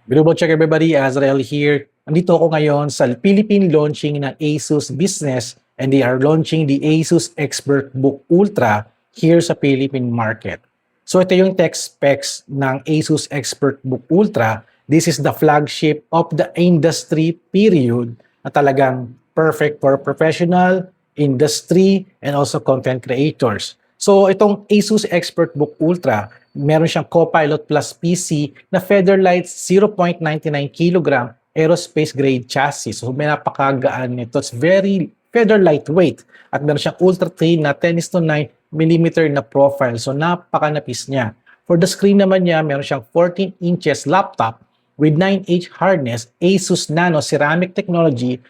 Beautiful check everybody, Azrael here. Nandito ako ngayon sa Philippine launching ng ASUS Business and they are launching the ASUS ExpertBook Ultra here sa Philippine market. So ito yung tech specs ng ASUS ExpertBook Ultra. This is the flagship of the industry period na talagang perfect for professional, industry, and also content creators. So itong ASUS ExpertBook Ultra, meron siyang Copilot Plus PC na Featherlight 0.99 kg aerospace grade chassis. So may napakagaan nito. It's very feather lightweight. At meron siyang ultra thin na 10:9 mm na profile. So napakanapis niya. For the screen naman niya, meron siyang 14 inches laptop with 9H hardness, ASUS Nano ceramic technology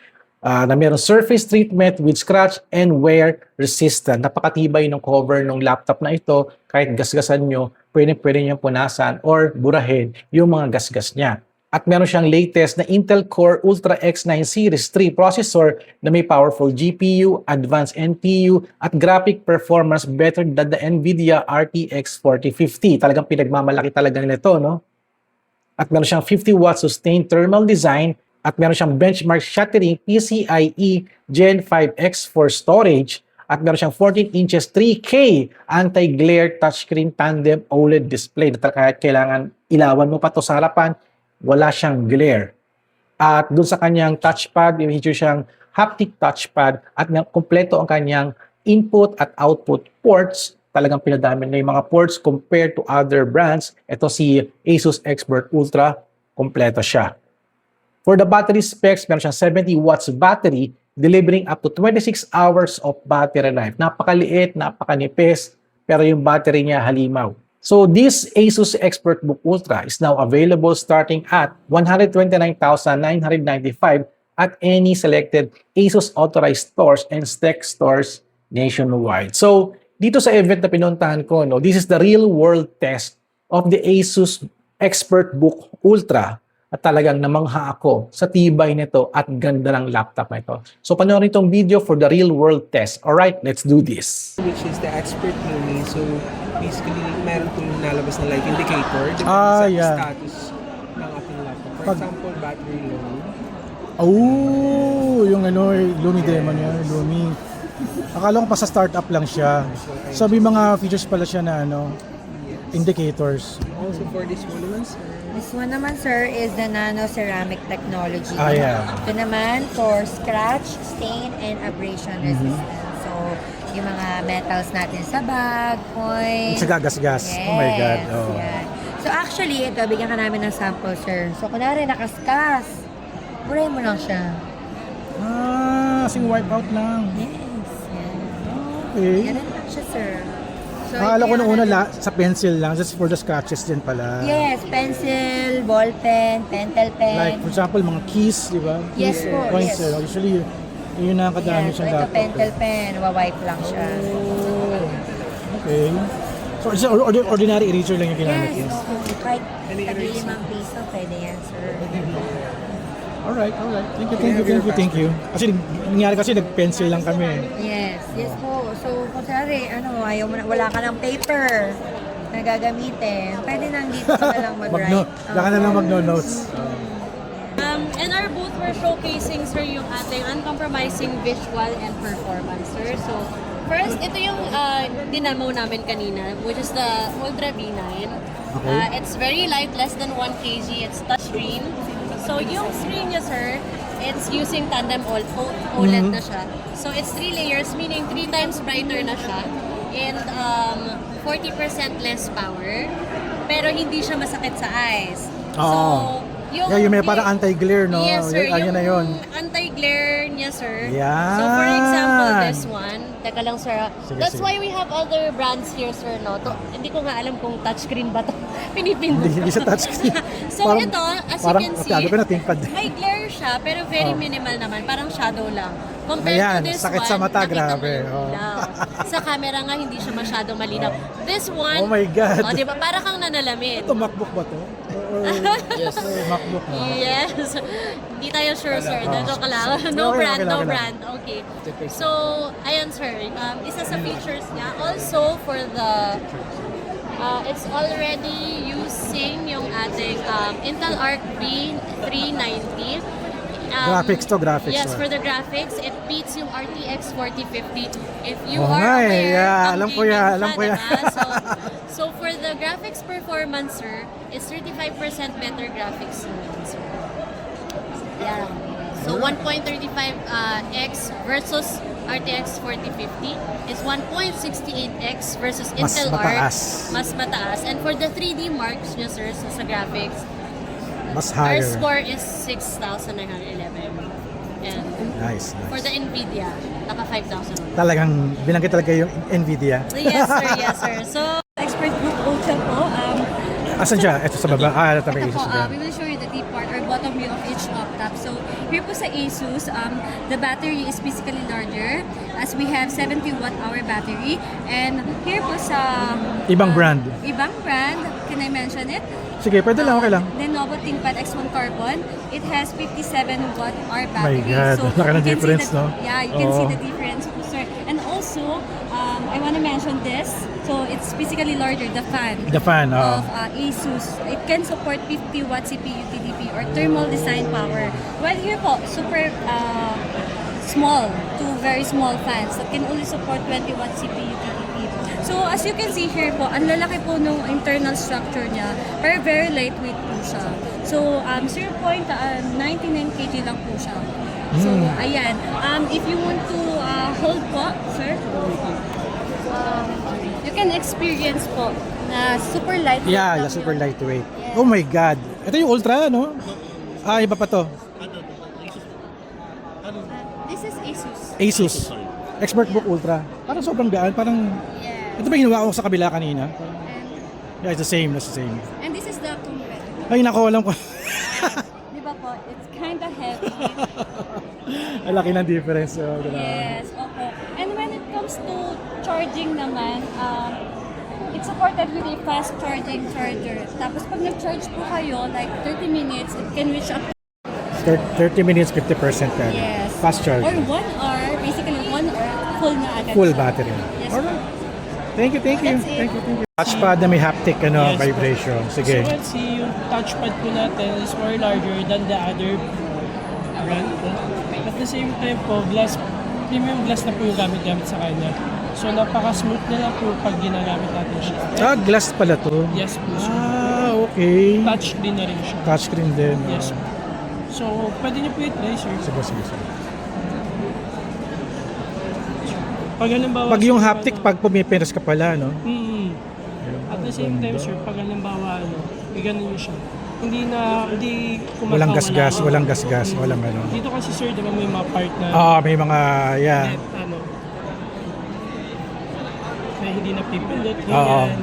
na meron surface treatment with scratch and wear resistant. Napakatibay ng cover ng laptop na ito. Kahit gasgasan nyo, pwede nyo punasan or burahin yung mga gasgas niya. At meron siyang latest na Intel Core Ultra X9 Series 3 processor na may powerful GPU, advanced NPU, at graphic performance better than the NVIDIA RTX 4050. Talagang pinagmamalaki talaga nila ito, no? At meron siyang 50 watt sustained thermal design at meron siyang benchmark shattering PCIe Gen 5X for storage at meron siyang 14 inches 3K anti-glare touchscreen tandem OLED display na kahit kailangan ilawan mo pa to sa harapan, wala siyang glare. At dun sa kanyang touchpad, may feature siyang haptic touchpad at kompleto ang kanyang input at output ports. Talagang pinadami na yung mga ports compared to other brands. Ito si ASUS Expert Ultra, kompleto siya. For the battery specs, meron siyang 70 watts battery, delivering up to 26 hours of battery life. Napakaliit, napakanipis, pero yung battery niya halimaw. So this ASUS ExpertBook Ultra is now available starting at 129,995 at any selected ASUS authorized stores and tech stores nationwide. So dito sa event na pinuntahan ko, no, this is the real world test of the ASUS ExpertBook Ultra. At talagang namangha ako sa tibay nito at ganda ng laptop na ito. So panoorin itong video for the real world test. Alright, let's do this. Which is the Expert Lumi. So basically, meron pong nalabas na light indicator. Status ng ating laptop. For example, battery low. Oh, yung Lumi demo niya, Lumi. Akala ko pa sa startup lang siya. So may mga features pala siya na indicators. Also for this one naman, sir. This one naman, sir, is the nano ceramic technology. Yeah. Ito naman for scratch, stain, and abrasion resistance. So, yung mga metals natin sa bag, coins. Sa gagas-gas. Yes, Oh my God. Oh. yan. So, actually, ito, bigyan ka namin ng sample, sir. So, kunwari, nakaskas. Burahin mo lang siya. Kasing wipeout lang. Yes, yan. Okay. Ganun lang siya, sir. So, Akala ko ito nung yung una sa pencil lang, just for the scratches din pala. Yes, pencil, ball pen, pentel pen. Like, for example, mga keys, di ba? Yes Keys, po, coins, yes. Usually, yun ang kadami So, siyang ito laptop. pentel pen, wawipe lang siya. Okay. So, it's ordinary eraser lang yung ginamit Yes, niya. kahit tag-5 piso, pwede yan, sir. Alright. Thank you. Kasi nangyari kasi nag-pencil lang kami. Yes po. So, kung sari, ayaw mo na, wala ka ng paper na gagamitin, pwede nang dito ka na lang mag-write. Baka na lang mag-notes. In our booth, we're showcasing, sir, yung ating uncompromising visual and performance, sir. So, first, ito yung dinamo namin kanina, which is the Ultra V9. Okay. It's very light, less than 1 kg. It's touchscreen. So, yung screen niya, sir, it's using tandem OLED na siya. So, it's 3 layers, meaning 3 times brighter na siya. And 40% less power. Pero hindi siya masakit sa eyes. Oo. Yung may parang anti-glare, no? Yes, sir. Ayun na yun. Anti-glare niya, sir. Yan. So, for example, this one. Teka lang, sir. Sige, That's sige. why we have other brands here, sir, no? Hindi ko nga alam kung touchscreen ba to. Pinipindot. Hindi sa touchscreen. So, ito, as you can see, Parang na tingpad. may glare siya, pero very minimal naman. Parang shadow lang. Compared Ayan, to this sakit one, sa mata, nakita grabe. mo yung ilaw. Sa camera nga, hindi siya masyado malinaw. This one, Oh my God. di ba? Para kang nanalamin. Ito, MacBook ba to? Yes. MacBook na. Yes. Hindi tayo sure, sir. Joke ka lang. Okay, No okay brand, lang, no okay lang. brand. Okay. So, ayan, sir. Isa sa features niya. Also, for the, it's already using using yung ating Intel Arc B390. Graphics to, graphics Yes, to. for the graphics, it beats yung RTX 4050. If you Oo are nga eh, aware, yeah, ang alam ko gaming yan, alam siya, ko yan. diba? So for the graphics performance, sir, is 35% better graphics naman, sir. Yeah. So 1.35x versus RTX 4050 is 1.68x versus Mas Intel mataas. Arc. Mas mataas. And for the 3D marks nyo, sir, sa graphics, Mas our higher. score is 6,911. And Nice, for nice. the NVIDIA, naka 5,000. Talagang binanggit talaga yung Nvidia. Yes, sir. Yes, sir. So, Expert Book Ultra po. Asan siya? Ito sa baba. Ah, ito may Ito po, Asus ba? we will show you the deep part or bottom view of each laptop. So, here po sa Asus, the battery is physically larger as we have 70 watt-hour battery. And here po sa... Ibang brand. Ibang brand. Can I mention it? Sige, pwede lang, okay lang. Lenovo ThinkPad X1 Carbon. It has 57 watt-hour My battery. God, laki ng you can see difference, the, no? Yeah, you can see Oo. the difference po, sir. And also, I want to mention this. So, it's physically larger, the fan. The fan, Of Asus. It can support 50 watt CPU TDP or thermal design power. While here po, super small, two very small fans that can only support 20 watt CPU TDP. So as you can see here po, ang lalaki po nung internal structure niya, pero very lightweight po siya. So 0.99 kg lang po siya. So ayan, if you want to hold po, sir, you can experience po na super lightweight. Yeah, lang the super yun. lightweight. Yes. Oh my God. Ito yung Ultra, no? Ah, iba pa to. This is Asus. Asus. Expert Book Ultra. Parang sobrang gaan. Parang, Yeah. ito ba ginawa ko sa kabila kanina? And, Yeah, it's the same. That's the same. and this is the compressor. Ay, nako, alam ko. Di ba po? It's kind of heavy. Ang laki ng difference. Oh, grabe. Yes, opo. And when it comes to charging naman, it's supported with a fast charging charger. Tapos pag nag-charge po kayo, like 30 minutes, it can reach up to 30 minutes, 50% ka. yes. Fast charge. Or 1 hour, basically 1 hour, full na agad Full siya. battery. Yes. Alright. Thank you, thank you. That's it. Thank you, thank you. Touchpad na may haptic Yes. vibration. Sige. So let's see, yung touchpad po natin is more larger than the other brand po. At the same time po, premium glass na po yung gamit-gamit sa kanya. So napaka-smooth na lang po pag ginagamit natin siya. Ah, glass pala to. Yes po, sir. Ah, okay. Touch din na rin siya. Touchscreen din. Yes po. So, pwede niyo po i-try, sir. Sige, sige, sige. Pag halimbawa... Pag yung sir, haptic, pag pumipinas ka pala, no? At the same time, sir, pag halimbawa, ganun niyo siya. Hindi kumakawala. Walang gas-gas, walang gas-gas, walang ano. Dito kasi, sir, diba may mga part na... Ah, may mga, yeah. Na hindi napipindot. Oo. Ganyan.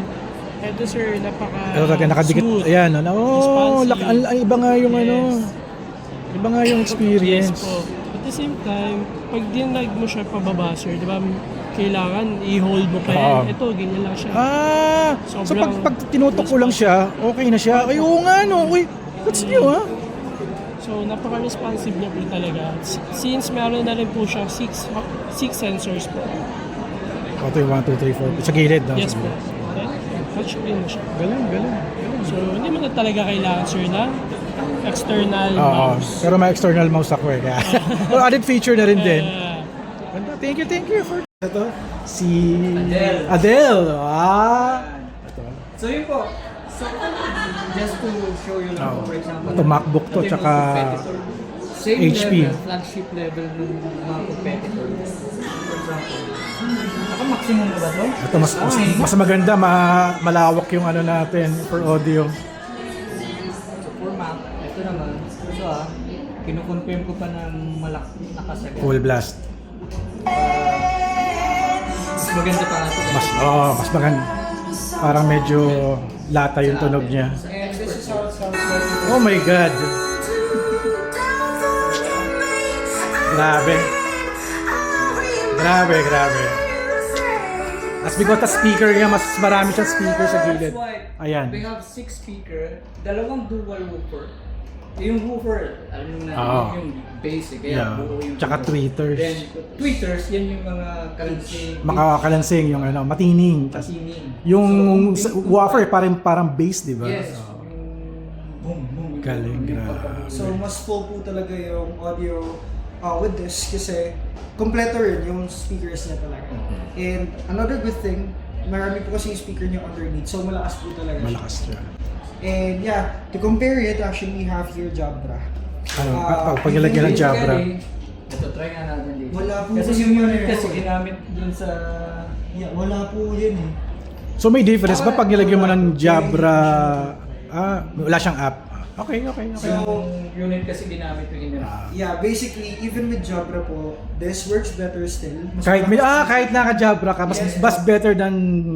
Ito, sir, napaka... Ito talaga nakadikit. smooth. Ayan, ano? Oh, Responsive. laki, iba nga yung ano. Iba nga yung experience. Yes po. At the same time, pag dinag mo siya pababa, sir, di ba, kailangan i-hold mo pa yan. Oo. Ito, ganyan lang siya. Ah, so pag tinutok ko lang siya, okay na siya. Ay, oo nga, no. Uy, that's new, ha? So, napaka-responsive niya po talaga. Since meron na rin po siya 6 sensors po. Ito yung 1, 2, 3, 4. Sa gilid, no? Yes Sa po. gilid. Okay? Touchscreen na siya. Galing, galing. So, hindi mo na talaga kailangan, sir, na external Oo, mouse. pero may external mouse ako eh. Kaya, pero added feature na rin din. Uh, Ganda. Thank you for ito. Si Adele. Ah. Ito. So yun po. So just to show you lang po, for example. Ito MacBook to, ito yung tsaka mga competitor. Same HP. level, flagship level ng mga competitor. For example. Naka-maximum na ba to? Ito mas maganda, malawak yung ano natin for audio. So for Mac, ito naman. So kinukonfirm ko pa ng nakasagad. Full blast. Mas maganda pa nga ito. Mas maganda. Parang medyo lata yung tunog niya. And this is how it sounds like. Oh my God. Grabe. Grabe. As because the speaker niya, mas marami siyang speaker sa gilid. That's why Ayan. we have 6 speaker, dalawang dual woofer. Yung woofer, alam mo na Oo. yung basic, Yeah. kaya buo yung Tsaka tunog. tweeters. Then, tweeters, yan yung mga kalansing, Makakalansing yung ano, matining. Tas matining. yung woofer parang bass, di ba? Yes, Oo. yung Galing, grabe. So, mas full po talaga yung audio with this kasi kompleto rin yung speakers niya talaga. And another good thing, marami po kasi yung speaker niya underneath. So, malakas po talaga siya. Malakas siya. And yeah, to compare it, actually we have here Jabra. Ano, pag nilagyan ng Jabra. Ito, try nga natin dito. Wala po Kasi kasi yung yun unit eh. kasi ginamit dun sa... Yeah, wala po yun eh. So may difference ba pag nilagyan mo ng Jabra? Wala siyang app. Okay. So, Yung unit kasi ginamit yung inner. yeah, basically, even with Jabra po, this works better still. Mas Kahit malakas- kahit naka-Jabra ka, mas Yes, mas better than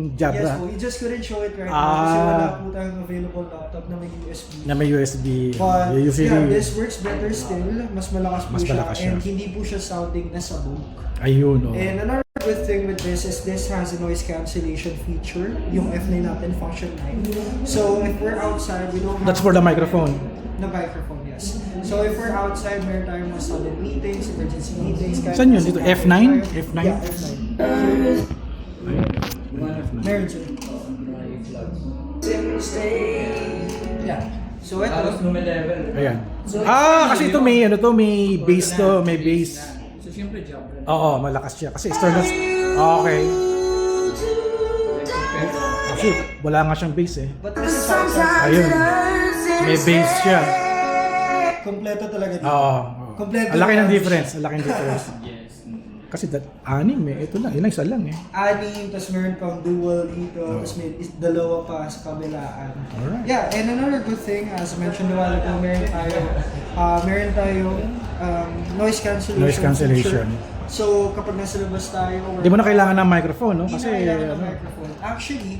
Yes Jabra po, you just couldn't show it right now kasi Ah. wala po tayong available laptop na may USB. na may USB. But Usually, yeah, this works better still. Mas malakas po Mas siya. malakas siya. And hindi po siya sounding na sabog. ayun, oh. And another good thing with this is this has a noise cancellation feature. Yung F9 natin, function 9. So if we're outside, we don't have... That's for the microphone. The microphone, yes. So if we're outside, meron tayong mga sudden meetings, emergency meetings. kahit Saan yun? nasa Dito? cafe F9? tayo. F9? Yeah, F9. Meron siya. Yeah. So ito, Tapos level. Ayan. Kasi ito may bass to, may bass. So siyempre Jabra. Oo, malakas siya. Kasi external... Okay. Shoot, wala nga siyang bass eh. but this is outside. Ayun. May bass siya. Kompleto talaga dito. Oo. Kompleto. Ang laki ng difference. Ang laki ng difference. Kasi anim eh. Ito lang. Yun lang, isa lang eh. Anim, tapos meron pang dual dito, tapos may dalawa pa sa kabilaan. Alright. Yeah, and another good thing, as mentioned a while ago, meron tayong noise cancellation. Noise cancellation. feature. So, kapag nasa labas tayo, Hindi mo na kailangan ng microphone, no? Hindi Kasi, na kailangan ng ano, microphone. Actually,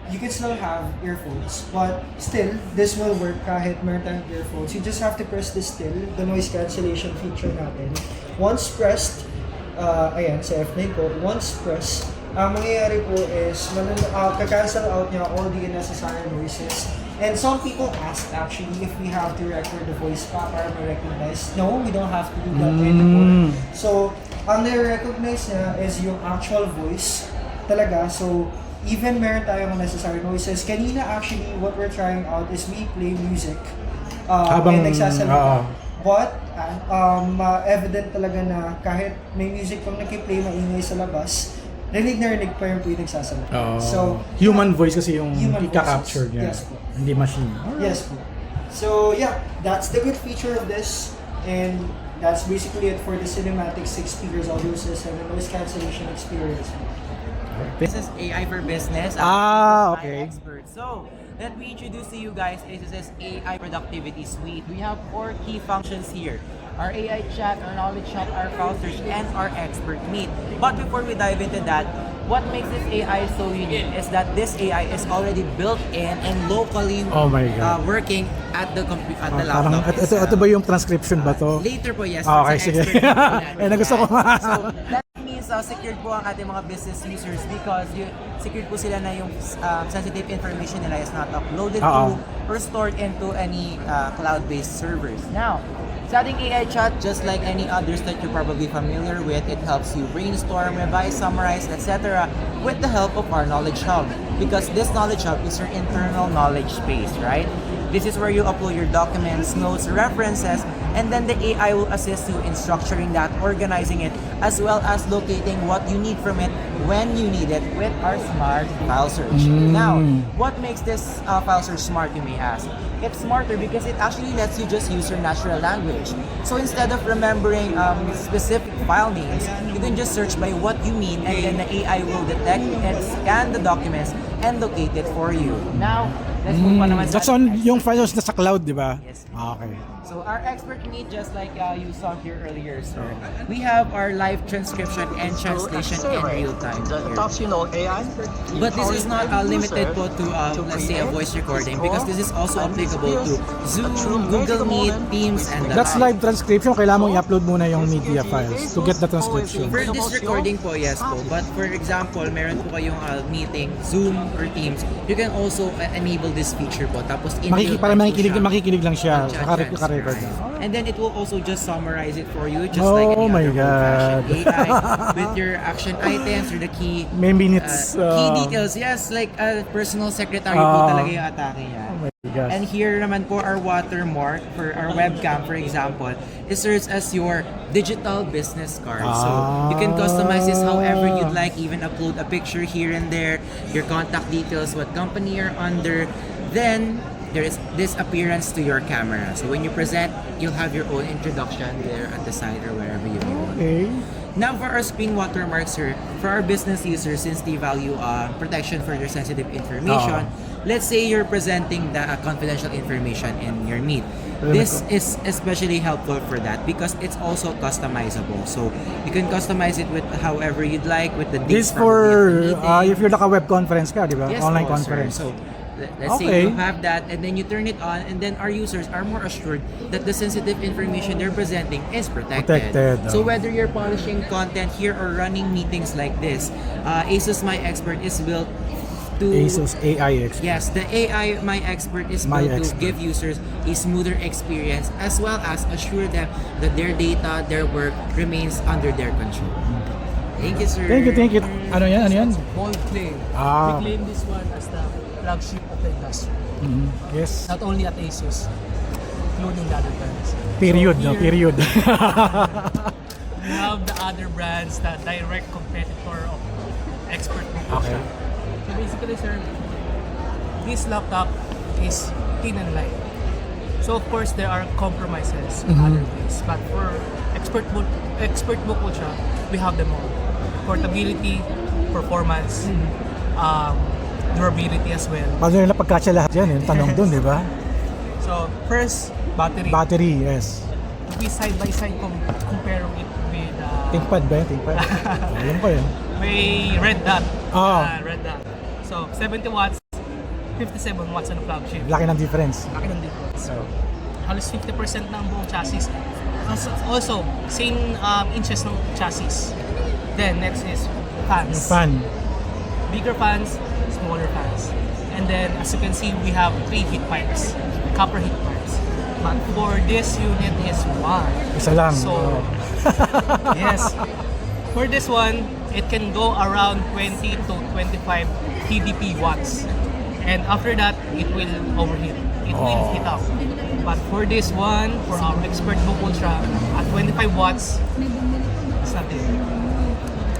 you can still have earphones, but still, this will work kahit meron tayong earphones. You just have to press this still, the noise cancellation feature natin. Once pressed, ayan, sa F9 ko, once pressed, ang mangyayari po is, kakancel out niya all the unnecessary noises. And some people ask actually if we have to record the voice pa para ma-recognize. No, we don't have to do that anymore. So, ang nare-recognize niya is yung actual voice talaga. So, even meron tayong unnecessary noises. Kanina actually, what we're trying out is we play music. Habang- and nagsasalita. oo. But, evident talaga na kahit may music pang nakiplay maingay sa labas, rinig na rinig pa yung po yung nagsasalita. So, human voice kasi yung Human ika-capture voices. niya. Yes po. Hindi machine. Yes po. So yeah, that's the good feature of this, and that's basically it for the cinematic 6 speakers audio system and noise cancellation experience. This is AI for Business. Okay. Expert. So, let me introduce to you guys this is AI Productivity Suite. We have 4 key functions here. Our AI chat, our knowledge chat, our file search, and our expert meet. But before we dive into that, what makes this AI so unique is that this AI is already built in and locally Oh my God. working at the at the Parang, laptop. ito ba yung transcription ba to? Later po, yes. Okay, sa sige. expert meet po natin Eh, nagusto ko. yan. So, that means secured po ang ating mga business users because secured po sila na yung sensitive information nila is not uploaded Oo. to or stored into any cloud-based servers. Now, sa ating AI chat, just like any others that you're probably familiar with, it helps you brainstorm, revise, summarize, etc. with the help of our Knowledge Hub. Because this Knowledge Hub is your internal knowledge space, right? This is where you upload your documents, notes, references, and then the AI will assist you in structuring that, organizing it, as well as locating what you need from it when you need it with our smart file search. Now, what makes this file search smart, you may ask? It's smarter because it actually lets you just use your natural language. So instead of remembering specific file names, you can just search by what you mean, and then the AI will detect and scan the documents and locate it for you. Now, let's move on naman sa That's on yung files na sa cloud, di ba? Yes. Okay. So our expert meet, just like you saw here earlier, sir, we have our live transcription and translation in real time here. But this is not limited po to let's say a voice recording, because this is also applicable to Zoom, Google Meet, Teams, and That's live transcription. Kailangan mong i-upload muna yung media files to get the transcription. For this recording po, yes po. But for example, meron po kayong meeting, Zoom or Teams, you can also enable this feature po. Tapos in real Para time po siya. makikinig lang siya. Transcribe. Naka-record na. And then it will also just summarize it for you, just Oh like any my other old-fashioned God. AI with your action items or the key May minutes. key details. Yes, like a personal secretary po talaga yung atake niya. gas. And here naman po our watermark for our webcam, for example, it serves as your digital business card. So you can customize this however you'd like, even upload a picture here and there, your contact details, what company you're under. Then there is this appearance to your camera. So when you present, you'll have your own introduction there at the side or wherever you go. Okay. Now for our screen watermarks, sir, for our business users, since they value protection for their sensitive information, let's say you're presenting the confidential information in your meet. This is especially helpful for that because it's also customizable. So you can customize it with however you'd like with the This dates from for the meeting. if you're naka-web conference ka, di ba? Yes Online po, conference. sir. So, let's say you have that and then you turn it on and then our users are more assured that the sensitive information they're presenting is protected. So whether you're polishing content here or running meetings like this, ASUS My Expert is built to... ASUS AI Expert. Yes, the AI My Expert is built to give users a smoother experience as well as assure them that their data, their work remains under their control. Thank you, sir. Thank you. Ano yan? Bold claim. Ah. We claim this one as the flagship of the industry. Yes. Not only at ASUS, including the other brands. Period, So no? here, Period. We have the other brands, the direct competitor of Expert Book Okay. Shop. So basically, sir, this laptop is thin and light. So of course, there are compromises in other things. But for Expert Book Ultra, we have them all. Portability, performance, durability as well. Paano nila pagkasya lahat yan? Yung tanong dun, di ba? So first, battery. Battery, yes. We side by side compare it with ThinkPad ba yun? ThinkPad? Alam ko yun. may Red Dot. Ah. Red Dot. So 70 watts, 57 watts on the flagship. Laki ng difference. Laki ng difference. So halos 50% ng buong chassis. Also, same inches ng chassis. Then next is fans. Fan. Bigger fans, smaller fans. And then as you can see, we have 3 heat pipes, copper heat pipes. But for this unit is one. Isa lang. So yes, for this one, it can go around 20 to 25 TDP watts. And after that, it will overheat. It will heat up. But for this one, for our Expert Book Ultra, at 25 watts, it's nothing.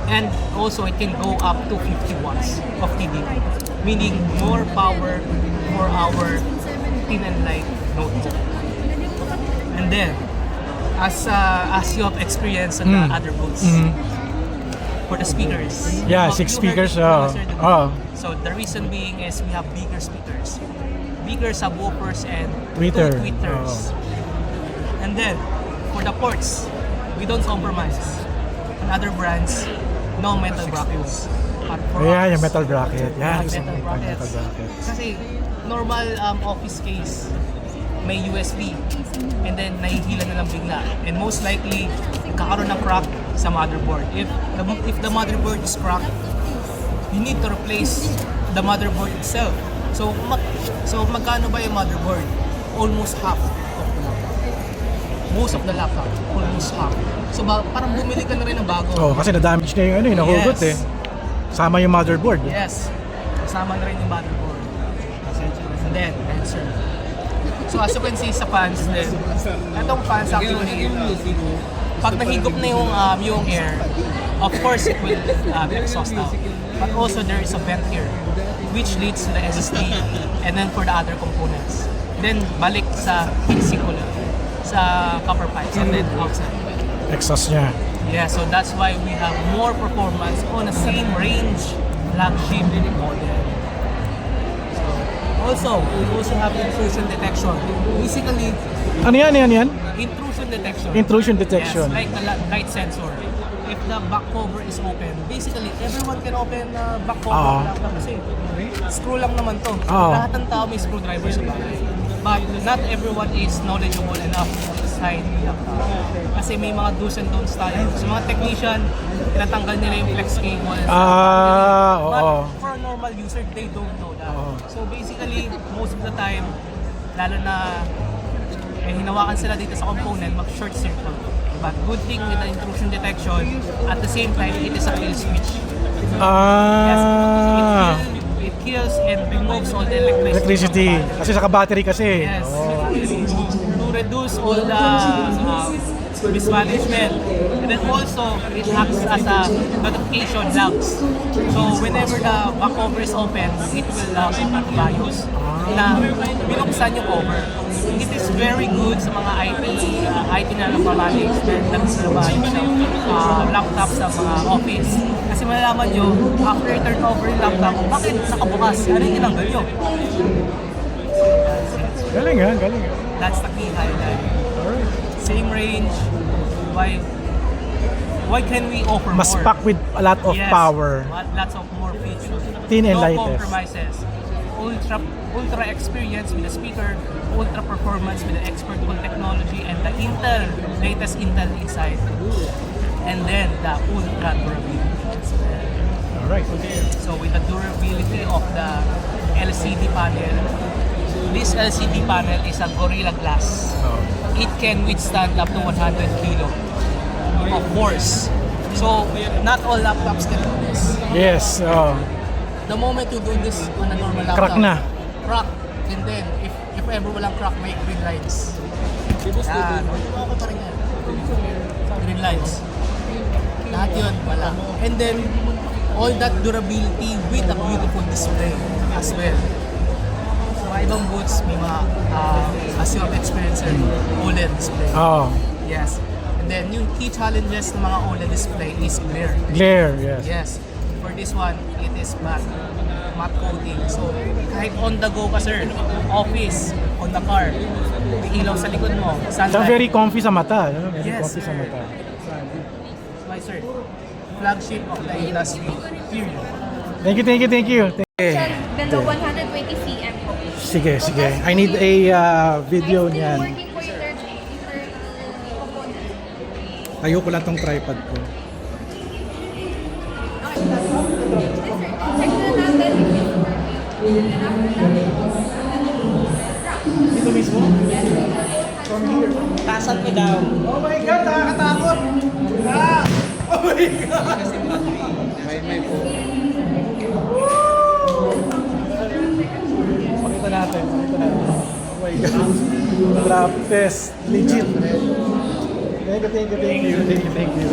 And also, it can go up to 50 watts of TDP, meaning more power for our thin and light notebook. And then, as you have experienced on the other booths, for the speakers. Yeah, Well, 6 you speakers. heard the So the reason being is we have bigger speakers, bigger subwoofers and Tweeter. two tweeters. And then for the ports, we don't compromise. On other brands, no metal brackets. But for Ayan, us, yung metal bracket. we Yan, have isang metal brackets. metal bracket. Kasi normal office case, may USB, and then nahihila na lang bigla. And most likely, kakaroon ng crack sa motherboard. If the motherboard is cracked, you need to replace the motherboard itself. So magkano ba yung motherboard? Almost half of the laptop. Most of the laptop, almost half. So parang bumili ka na rin ng bago. Oh, kasi na-damage na yung nahugot Yes. Sama yung motherboard. Yes. Kasama na rin yung motherboard. And then, answer. So as you can see sa fans din, itong fans actually, pag nahigop na yung air, of course it will exhaust out. But also there is a vent here, which leads to the SSD and then for the other components. Then balik sa heatsink ulit, sa copper pipes and then outside. Exhaust niya. Yeah, so that's why we have more performance on the same range flagship model. Also, we also have intrusion detection. Basically, Ano yan? intrusion detection. Intrusion detection. Yes, like the light sensor. If the back cover is open, basically everyone can open the back cover ng laptop kasi screw lang naman to. Lahat ng tao may screwdriver sa bahay. But not everyone is knowledgeable enough inside the laptop. Kasi may mga do's and don'ts tayo. Sa mga technician, tinatanggal nila yung flex cable. But for a normal user, they don't know that. So basically, most of the time, lalo na hinawakan sila dito sa component, mag-short circuit. But good thing with the intrusion detection, at the same time, it is a kill switch. Yes, it kills and removes all the electricity. Kasi saka battery kasi. Yes, to reduce all the mismanagement. And then also, it acts as a notification logs. So whenever the back cover is open, it will BIOS na binuksan yung cover. It is very good sa mga IT na nagmamanagement, nagmamanage ng laptop sa mga office. Kasi malalaman nyo, after you turn over yung laptop, bakit nakabukas? Ano yung tinanggal nyo? Galing ha, galing ha. That's the key highlight. Same range. Why can we offer Mas more? packed with a lot of Yes, power. Lots of more features. Thin and No lightest. compromises. Ultra experience with the speaker, ultra performance with the expert cool technology, and the latest Intel inside. And then the ultra durability. Alright. So with the durability of the LCD panel, this LCD panel is a Gorilla Glass. It can withstand up to 100 kilo of force. So not all laptops can do this. Yes. The moment you do this on a normal laptop, Crack na. Crack. And then if ever walang crack, may green lights. Yan. Green lights. Lahat yun, wala. And then all that durability with a beautiful display as well. So ibang booths may mga as you have experienced OLED display. Oh. Yes. And then yung key challenges ng mga OLED display is glare. Glare, yes. Yes. For this one, it is matte coating. So kahit on the go ka sir, office, on the car, may ilaw sa likod mo, So sunlight. very comfy sa mata. No? Very Yes, comfy sa sir. mata. Why sir? Flagship of the industry. Period. Thank you, thank you, thank you. Below 120 cm po. Sige, sige. I need a video niyan. Working po yung component. Ayoko lang tong tripod ko. Dito mismo? From here. Tasan ko daw. Oh my God, nakakatakot! Ah! Oh my God! May po. Pakita natin, pakita natin. Oh my God. Drop test. Legit. Thank you, thank you, thank you, thank you, thank you.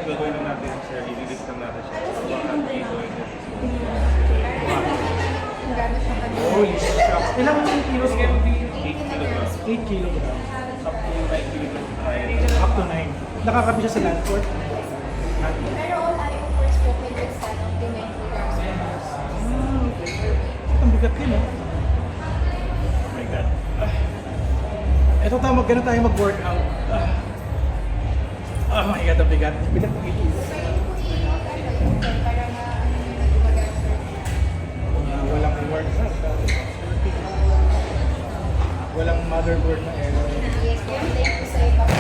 Gagawin na natin siya, i-release lang natin siya. Holy shit. Ilang kilos ko? 8 kilograms. 8 kilograms. Up to 9 kilograms. Up to 9. Nakakabi siya sa land port? Pero all iron cores po may withstand up to 9 kilograms. Ang bigat din, eh. Oh my God. Ito tayo, ganun tayo mag-workout. Oh my God, ang bigat. Bigat ng ito. Walang workout. Walang motherboard na error. Yes, po yung link ko sa iba po.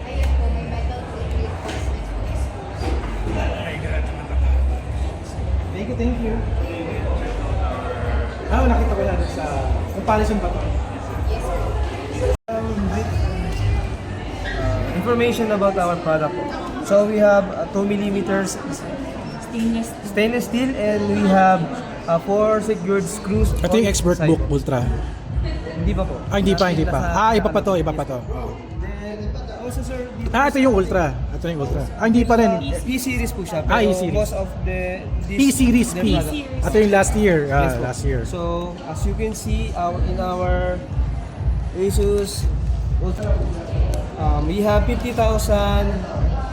Ayun po, may metal plate reinforcement po. Oh my God. Thank you, thank you. Nakita ko na sa... Yung Palison ba ito? Yes, sir. Information about our product. So we have 2 millimeters stainless steel and we have 4 secured screws. Ito yung Expert side. Book Ultra. Hindi pa po. Ah, hindi pa, hindi pa. Ah, iba pa to, iba pa to. Oh. Then, also sir, Ah, ito yung Ultra. Ito yung Ultra. Ah, hindi pa rin. P-series po siya. Ah, Pero E-series. most of this P-series, the P. product. Ito yung last year. Yes, po. Last year. So, as you can see, in our Asus Ultra, we have 50,000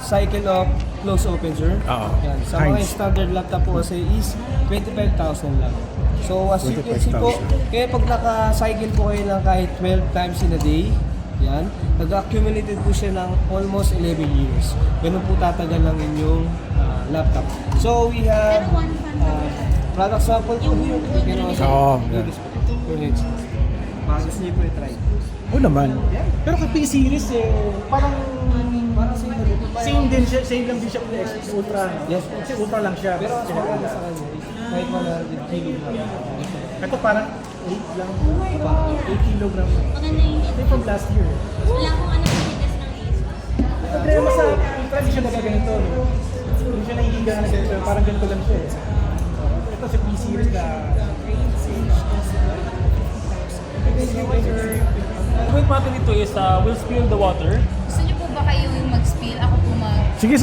cycle of close open, sir. Oo. Yan. Sa mga Nice. standard laptop po kasi is 25,000 lang. So, as you can see po, 25,000. kaya pag naka-cycle po kayo ng kahit 12 times in a day, yan, nag-accumulated po siya ng almost 11 years. Ganun po tatagal lang inyong laptop. So, we have product sample po here. You can also Oo, do yeah. this po. Baka gusto niyo po i-try. Oo naman. Pero kay P-series parang same din siya, same lang din siya kung Expert Ultra. Yes. Kasi Ultra lang siya. Pero as maganda sa kanya, kahit 100 kilo lang. Ito parang 8 lang. 8 kilogram. Ito from last year. Wala akong ano fitness ng ASUS. problema sa Ultra, hindi siya nagaganito. No? Hindi siya nahihiga na ganito. Parang ganito lang siya. Ito sa P-Series na... Ang point natin ito is we'll spill the water Gusto niyo po ba kayo yung mag-spill? Ako po Sige.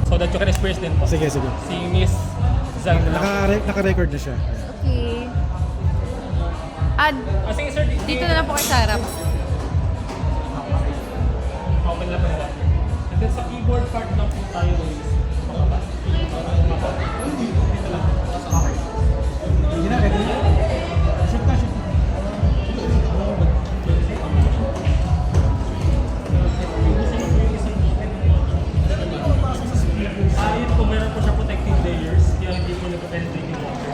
so that you can experience din po. Sige. Si Miss Zhang na lang. Naka-record na siya. Okay. Sige sir, Dito na lang po kayo sa harap. open lang po nila. And then sa keyboard part lang po tayo is Hindi na, ready? Shoot na. yun po, meron po siya protective layers kaya hindi po nagpa-penetrate yung water.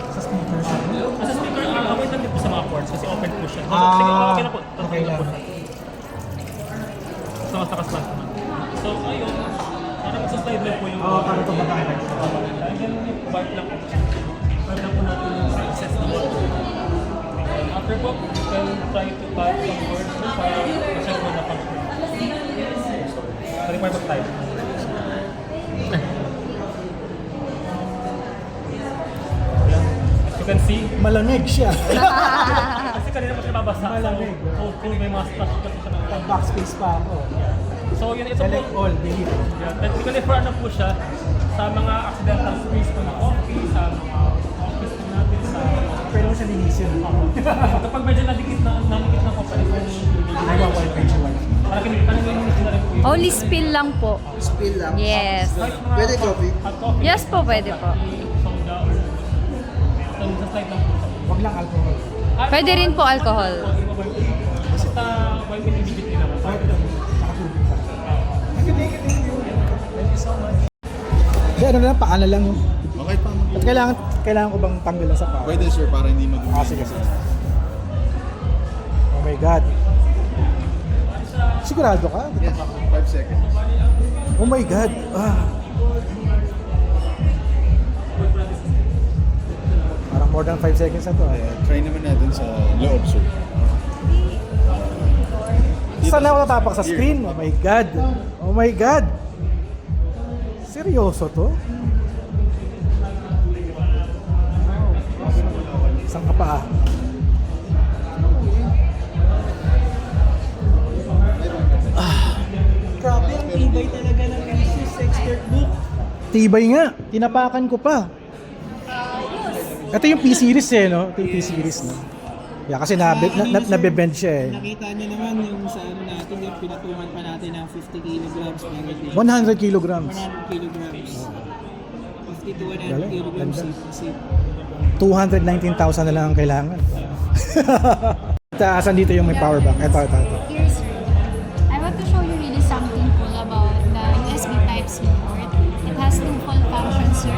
Sa speaker siya. Sa speaker, wait lang din po sa mga ports kasi open po siya. Sige, okay na po. Okay lang. So, mas takas lang naman. So, ayun, parang magsa-slide lang po yung... Para ito ba tayo? And then, part lang po. Part lang po natin yung sizes na water. After po, you can try to type some words para ma-check mo na function. Pwede po mag-type. As you can see, Malamig siya. kasi kanina pa siya babasa. Malamig. So, kung may mga splash kasi siya ng Backspace pa ako. So, yun, ito po. Select all, delete. Yeah, technically, for ano po siya, sa mga accidental space po ng office, sa mga office po natin, sa... Pwede mo siya linisin. Kapag medyo nadikit na po, pwede po Nagwa-wipe siya. para kinilinis na rin po yung Only spill lang po. Spill lang. Yes. Pwede coffee? hot coffee, Yes po, pwede po. soda, or... So, sa slide lang po. Huwag lang alcohol. Pwede rin po alcohol. Basta, wipe it immediately naman. Hindi, ano lang, paano lang yung... Okay pa. At kailangan ko bang tanggalan sa power? Pwede sir, para hindi mag- Sige. Oh my God. Sigurado ka? Yes, 5 seconds. Oh my God. Parang more than 5 seconds na to. Try naman natin sa loob sir. Saan ako natapak sa screen? Oh my God. Oh my God. Seryoso to? Saan ka pa? Grabe, ang tibay talaga ng ASUS Expert Book. Tibay nga. Tinapakan ko pa. Ito yung P-Series no? Ito yung P-Series no? Yeah, kasi nabebend siya Nakita niyo naman yung sa ano natin, yung pinatungan pa natin ng 50 kilograms. 100 kilograms. 100 kilograms. 50 to 100 Galing, kilograms. ganda. Safe. 219,000 na lang ang kailangan. Asan dito yung may power bank? Ito. Here, sir. I want to show you really something cool about the USB Type-C port. It has two full functions, sir.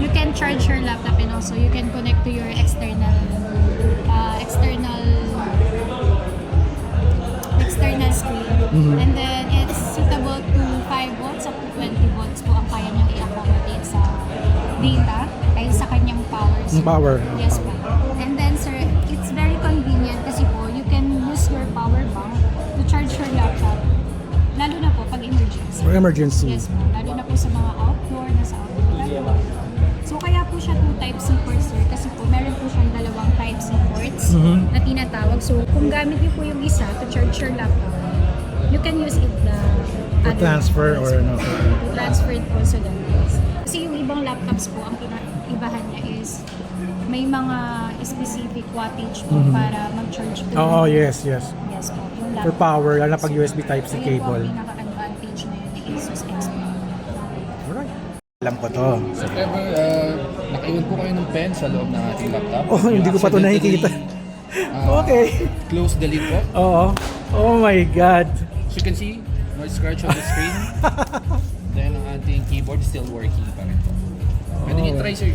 You can charge your laptop and also you can connect to your external screen. And then it's suitable to 5 volts up to 20 volts po ang kaya niyang i-accommodate sa data ay sa kanyang power. Power. Yes, ma'am. And then, sir, it's very convenient kasi po, you can use your power bank to charge your laptop. Lalo na po pag emergency. For emergency. Yes, ma'am. Lalo na po sa mga outdoor, nasa outdoor. So, kaya po siya 2 Type-C ports, sir. Kasi po, meron po siyang 2 Type-C ports na tinatawag. So, kung gamit niyo po yung isa to charge your laptop, you can use it For transfer or no? to transfer it also that ways. Kasi yung ibang laptops po, ang ibahan niya is may mga specific wattage po para mag-charge po. Oh, yes. Yes po. Yung For laptop. power, lalo na pag USB Type-C Ayun po ang cable. pinaka-advantage na yun ni ASUS Expert. Alright. Alam ko to. If ever nakaiwan po kayo ng pen sa loob ng ating laptop, Oh, hindi ko pa to nakikita. Okay. Close the lid po. Oo. Oh my God. As you can see, no scratch on the screen. Dahil ang ating keyboard still working pa rin po. Pwede niyo try sir.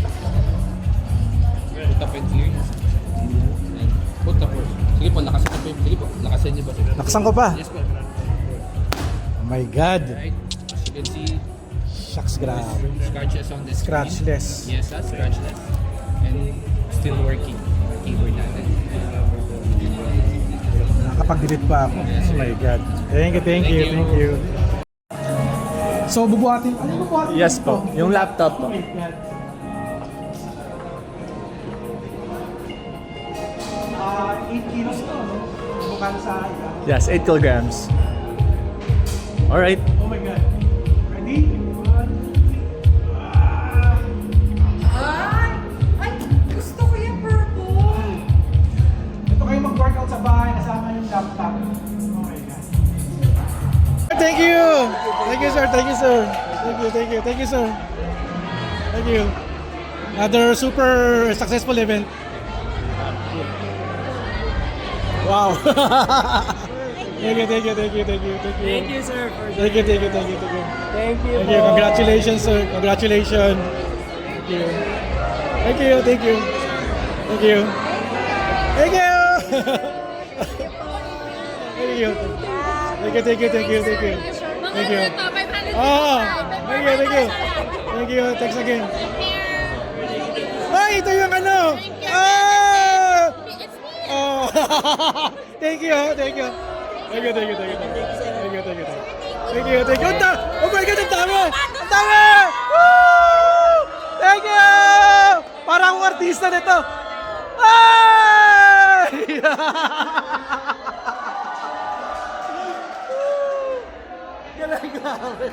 Put up and clear. And put up. Sige po, lakasan niyo po. Sige po, lakasan niyo ba? Nakasan ko pa. Yes po. Oh my God. Right. As you can see, Shucks, grabe. scratches on the screen. Scratchless. Yes, scratchless. And still working. Keyboard natin. Kapag makakabilit pa ako. Oh my God. Thank you, thank you, thank you. So, bubuhatin. Ano bubuhatin? Yes po, yung laptop po. 8 kilos to, no? Bukal sa Yes, 8 kilograms. Alright. Oh my God. Ready? 1, 2, 3. Ay, gusto ko yung purple. Ito kayo mag-workout sa bahay, kasama yung laptop. Oh my God. Thank you! Thank you, sir. Thank you, sir. Thank you, thank you, thank you, sir. Thank you. Another super successful event. Wow. Thank you, thank you, thank you, thank you, thank you. Thank you, sir. Thank you, thank you, thank you, thank you. Thank you. Thank you. Congratulations, sir. Congratulations. Thank you. Thank you, thank you. Thank you. Thank you. Thank you. Thank you, thank you, thank you, thank you. Thank you. Oh, thank you, thank you. Thank you. Thanks again. Ay, ito yung ano. Oh! Oh. Thank you, thank you. Thank you, thank you, thank you. Thank you, thank you, thank you. Thank you, thank you. Oh my God, ang dami! Ang dami! Woo! Thank you! Parang akong artista nito. Ay! Grabe.